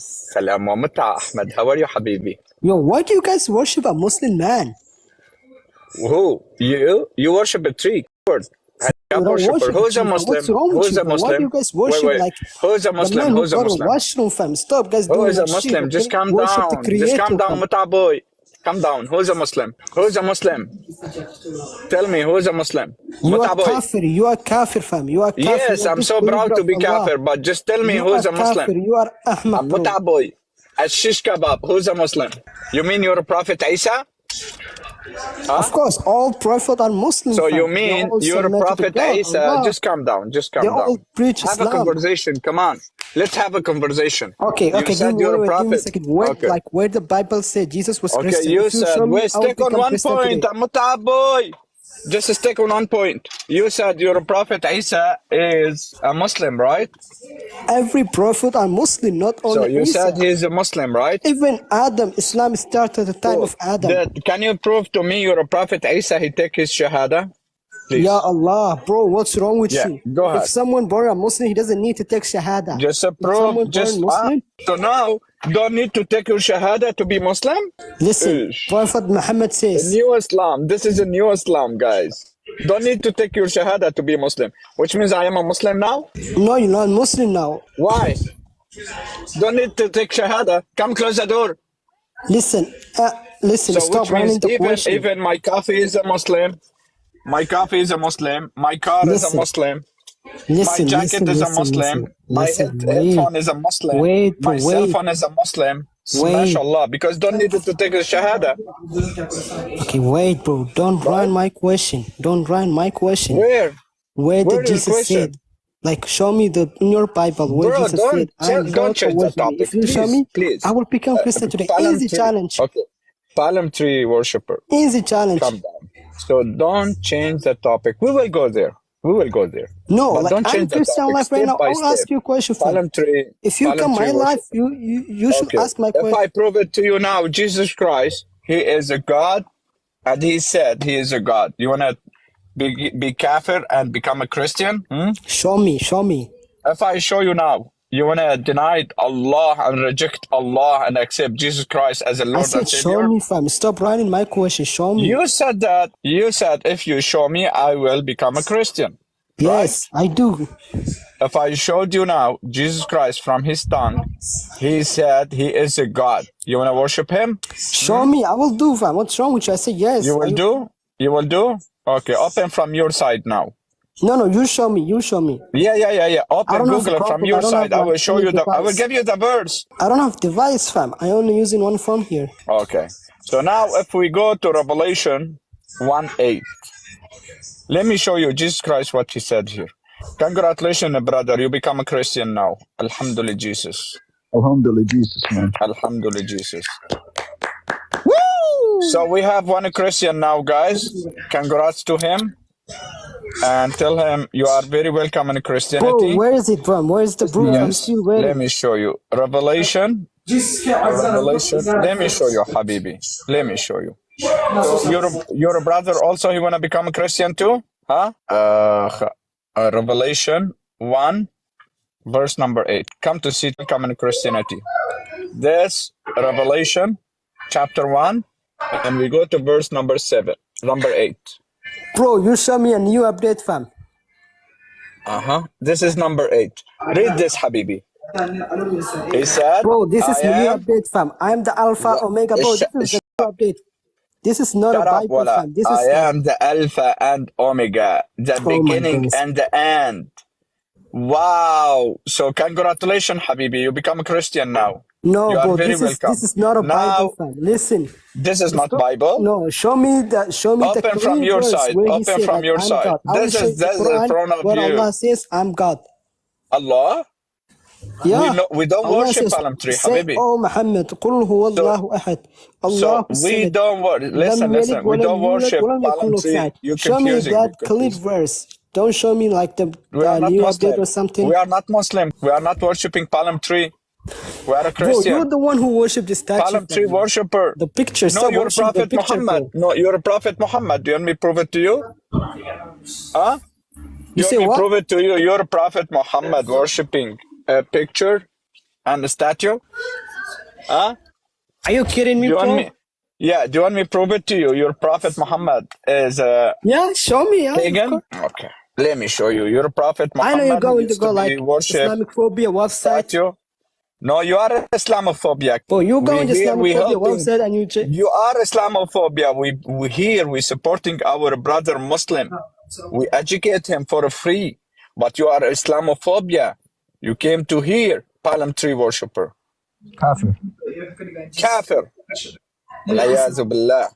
Salam Mumta Ahmed. How are you, Habibi? Yo, why do you guys worship a Muslim man? Who? You? You worship a tree. Word. You God don't worshipper. worship a Who's a tree, fam. What's Muslim? wrong with Who's you, a fam? Why do you Muslim? guys Wait, worship wait. like Who's a the Muslim? man who Who's a got a Muslim? washroom, fam? Stop, guys, Who doing is a like shit, Muslim? Just okay? calm Worship the down. Just calm creator, down, fam. Muta boy. Calm down. Who's a Muslim? Who's a Muslim? Tell me, who's a Muslim? You are Muta boy. kafir, you are kafir, fam. You are kafir, Yes, you are I'm so disbeliever proud to of be Allah. kafir, but just tell me You who's are a Muslim. kafir, you are ahmaq, bro. Muta boy. As shish kebab. Who's a Muslim? You mean you're a Prophet Isa? Of course, all prophets are Muslim, So fam. you They mean all you're a submit to Prophet God, Isa? Allah. Just calm down. Just They calm all down. preach Have a Islam. conversation. Come on. Let's have a conversation. Okay, You give said me, you're a wait, give me a prophet. second. Where, Okay. like, where the Bible said Jesus was Okay, Christian? you If you said, show me, wait, I will stick on become one Christian point. today. I'm a boy. Just stick on one point. You said your Prophet Isa is a Muslim, right? Every prophet are Muslim, not So only you Isa. said he's a Muslim, right? Even Adam, Islam started at the time of Adam. Can you prove to me you're a Prophet Isa, he take his Shahada? Please. Ya Allah, bro, what's wrong with Yeah, you? go If ahead. someone born a Muslim, he doesn't need to take Shahada. Just If prove, someone born Muslim, so now, don't need to take your Shahada to be Muslim? listen, Ish. Prophet Muhammad A says, new Islam. This is a new Islam, guys. Don't need to take your Shahada to be Muslim. Which means I am a Muslim now? no, you're not Muslim now. Why? Don't need to take Shahada. Come close the door. Listen, So stop which means running the question. even my coffee is a Muslim. My coffee is a Muslim. My car is a Listen, Muslim. My listen, jacket is a Muslim. My headphone is a Muslim. wait, My cell wait, phone is a Muslim. wait. MashaAllah. Because don't need to take a Shahada. Okay, wait, bro. Don't run my question. Don't run my question. Where? Where Where did is the Jesus question? said? Like, show me in your Bible where Bro, Jesus said, "I am don't God, change the worship me." topic. If you show me, Please. I will become Christian today. Palm Easy tree. challenge. Okay. Palm tree worshipper. Easy challenge. Calm down. So don't change the topic. We will go there. We will go there. No, But like don't I'm change the Christian topic life right step now. by I will step. ask you a question, fam. Palm tree. If you Palm come tree my life, worshipper. you should Okay. ask my If question. I prove it to you now, Jesus Christ, he is a God, and he said he is a God. You wanna be kafir and become a Christian? Show me, show me. If I show you now, you wanna deny Allah and reject Allah and accept Jesus Christ as a I Lord said, and show Savior? me, fam. Stop running my question. Show me. You said that. You said if you show me, I will become a Christian. Yes, I do. If I showed you now Jesus Christ from his tongue, he said he is a God. You want to worship him? Show me. I will do, fam. What's wrong with you? I said yes. You will do? You will do? Okay, open from your side now. No, you show me. You show me. Yeah. I Open don't have Google it from problem. your I don't side. have I will like show any you I will device. give you the verse. I don't have device, fam. I only using one phone here. Okay. So now if we go to Revelation 1:8, let me show you Jesus Christ what he said here. Congratulations, brother. You become a Christian now. Alhamdulillah, Jesus. Alhamdulillah, Jesus, man. Alhamdulillah, Jesus. Woo! So we have one Christian now, guys. Congrats to him. And tell him you are very welcome in Bro, Christianity. where is it from? Where is the proof? I'm Yes. still Let waiting. me show you. Revelation. Let me show you, Habibi. Let me show you. Your brother also, he wanna become a Christian too? Huh? Revelation 1, verse number 8. Come to see, come in Christianity. This Revelation chapter 1, and we go to verse number 8. Bro, you show me a new update, fam. This is number 8. Read this, Habibi. He said, Bro, this is I the new am. update, fam. I am the Alpha Omega. Bro, this is the new update. This is not a Shut up, Bible, Walla. fam. This I is am the Alpha and Omega, the oh my beginning goodness. and the end. Wow. So congratulations, Habibi. You become a Christian now. No, You are bro, very this welcome. is not a Now, Bible, fam. Listen. this is not Bible. No, show me the Open from clean your verse side. where he Open said from like, your I'm side. God. I will This show you is the in Quran front of where you. Allah says I'm God. Allah? Yeah. We don't Allah worship says, palm tree, say, Habibi. oh Muhammad, قل هو الله أحد. So Allah we said, don't worship. Listen. We don't worship palm tree. You're Show me confusing that me. clean verse. Don't show me like the We are not new update Muslim. or something. We are not Muslim. We are not worshiping palm tree. We are a Bro, Christian. you're the one who worshipped the statue. Palm tree worshipper. The picture. No, Stop you're worshiping the Prophet picture, Muhammad. bro. No, you're a Prophet Muhammad. Do you want me to prove it to you? Huh? You You say want me to what? prove it to you? You're a Prophet Muhammad worshiping a picture and a statue? Huh? Are you kidding Do me, you want bro? me? Yeah, do you want me to prove it to you? Your Prophet Muhammad is a Yeah, show me. Yeah, of pagan? course. Okay, let me show you. Your Prophet I know you're Muhammad going to used to go be like worship Islamic phobia website. statue. No, you are Islamophobic. Bro, you We going to here, we Islamophobia helping. website and you You are Islamophobia. We here, we supporting our brother Muslim. We educate him for free. But you are Islamophobia. You came to here, palm tree worshipper. Kafir. كافر والعياذ بالله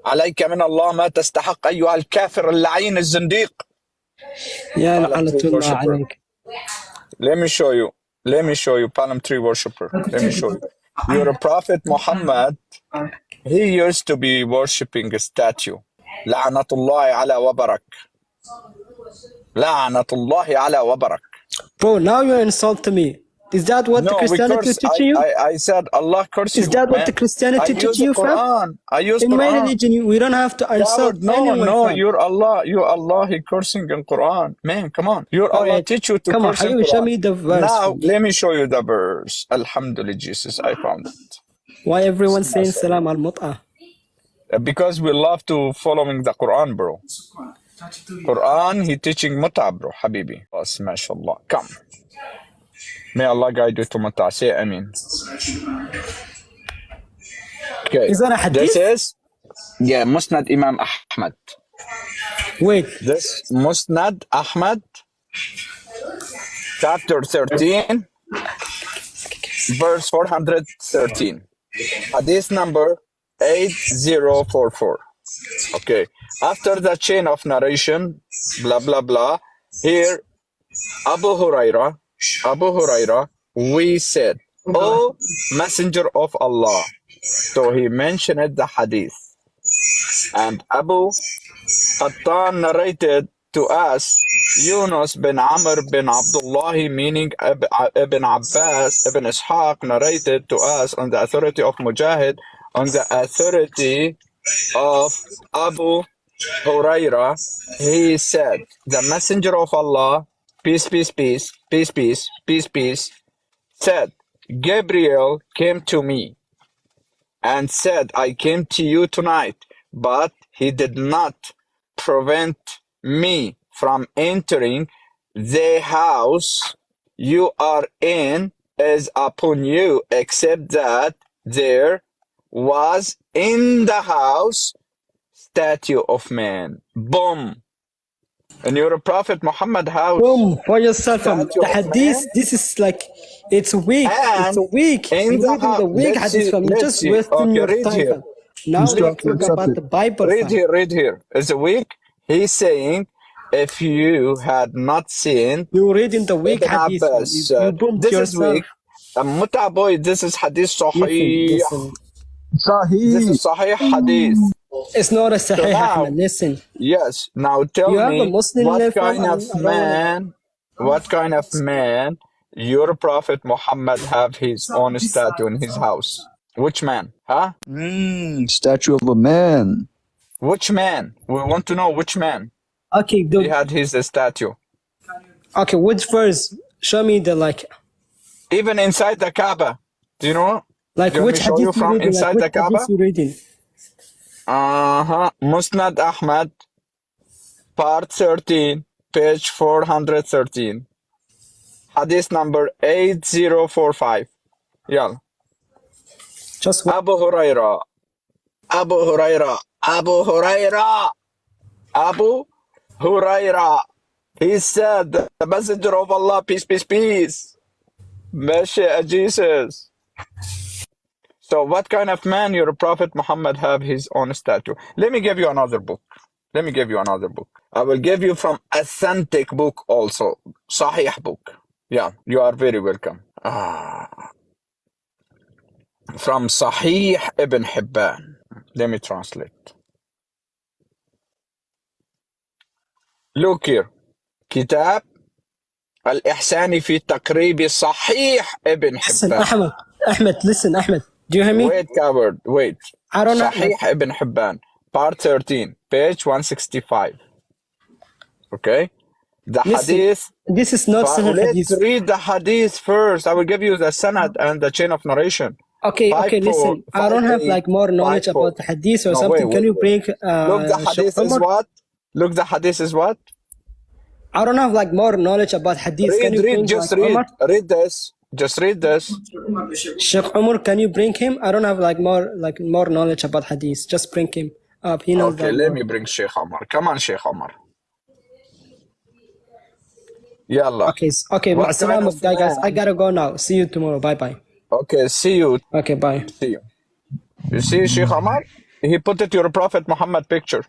عليك من الله ما تستحق أيها الكافر اللعين الزنديق. يا Palm tree لعنة الله worshipper. عليك. Let me show you. Let me show you palm tree worshipper. Let me show you. Your Prophet Muhammad, he used to be worshipping a statue. لعنة الله على وبرك. لعنة الله على وبرك. Bro, now you're insulting me. Is that what the No, we Christianity curse. is teaching you? I said Allah curse you, Is that what man. the Christianity I teaching use you, fam? Quran. I use In my Quran. religion, we don't have to insult Coward, no, anyone, no, fam. you're Allah. You Allah, he cursing in Quran. Man, come on. Your Allah Alright, teach you to come on, curse in Habibi, show Quran. me the verse. Now, fam. let me show you the verse. Alhamdulillah, Jesus, I found it. Why everyone saying salam al mut'ah? Because we love to following the Quran, bro. Quran, he teaching muta, bro, Habibi. Yes, mashallah. Come. May Allah guide you to muta. Say Ameen. Okay. Is that a hadith? This is, yeah, Musnad Imam Ahmad. Wait, This Musnad Ahmad, chapter 13, verse 413. Hadith number 8044. Okay. After the chain of narration, blah, blah, blah, here, Abu Huraira, we said, O Messenger of Allah. So he mentioned the hadith. And Abu Qattan narrated to us, Yunus bin Amr bin Abdullah, meaning Ibn Abbas, Ibn Ishaq narrated to us on the authority of Mujahid, on the authority of Abu Huraira, he said, the Messenger of Allah, peace, peace, peace, peace, peace, peace, peace, said, Gabriel came to me and said, I came to you tonight, but he did not prevent me from entering the house you are in is upon you, except that there was in the house statue of man. Boom. And your Prophet Muhammad house. boom, for yourself, fam. Statue The of hadith, man. this is like, it's weak. It's a And weak. in You're the reading the house, weak let's hadith, see, fam. You're let's just see. wasting Okay, your read time, here. fam. Now Still we have to talk accept about it. the Bible, Read fam. here, read here. Is it weak? He's saying, if you had not seen You're reading the weak Ibn hadith, fam. Abbas You said, boomed this is yourself. weak. Muta boy, this is hadith Listen, sahih. listen. This Sahih. is sahih hadith. It's not a So sahih, now, Ahmed. Listen. yes, now tell You have a me Muslim what left, fam. kind of man your Prophet Muhammad have his own statue in his house? Which man? Huh? Statue of a man. Which man? We want to know which man Okay, he had his statue. okay, which verse? Show me the like Even inside the Kaaba. Do you know? like Do you want which me to show you hadith you from reading? Like inside which the Kaaba? hadith you reading? Musnad Ahmad, part 13, page 413. Hadith number 8045. Yeah. Just one. Abu Huraira. Abu Huraira. Abu Huraira. Abu Huraira. He said, the Messenger of Allah, peace, peace, peace. Messiah Jesus. So what kind of man your Prophet Muhammad have his own statue? Let me give you another book. Let me give you another book. I will give you from authentic book also. Sahih book. Yeah, you are very welcome. From Sahih Ibn Hibban. Let me translate. Look here. كتاب الإحسان في تقريب صحيح ابن Listen, حبان. Ahmed, listen, Ahmed. Do you hear me? Wait, coward, wait. I don't know. Sahih ibn Hibban, part 13, page 165. Okay? The Listen, hadith This is not Sahih Let's Hadith. read the hadith first. I will give you the sanad and the chain of narration. Okay, 5-4, listen. I don't have 5-8, like more knowledge 5-4. about the Hadith or No, something. wait, Can you bring Look, the Sheikh hadith is Umar? what? Look, the hadith is what? I don't have like more knowledge about Hadith. Can you bring Just like read. Umar? Read this. Just read this. Sheikh Umar, can you bring him? I don't have like more knowledge about Hadith. Just bring him up. He knows Okay, that let more. me bring Sheikh Omar. Come on, Sheikh Omar. Yalla. Okay. What Assalam kind of guys. I man? gotta go now. See you tomorrow. Bye. Okay, see you. Okay, bye. See you. You see Sheikh Omar? He put it your Prophet Muhammad picture.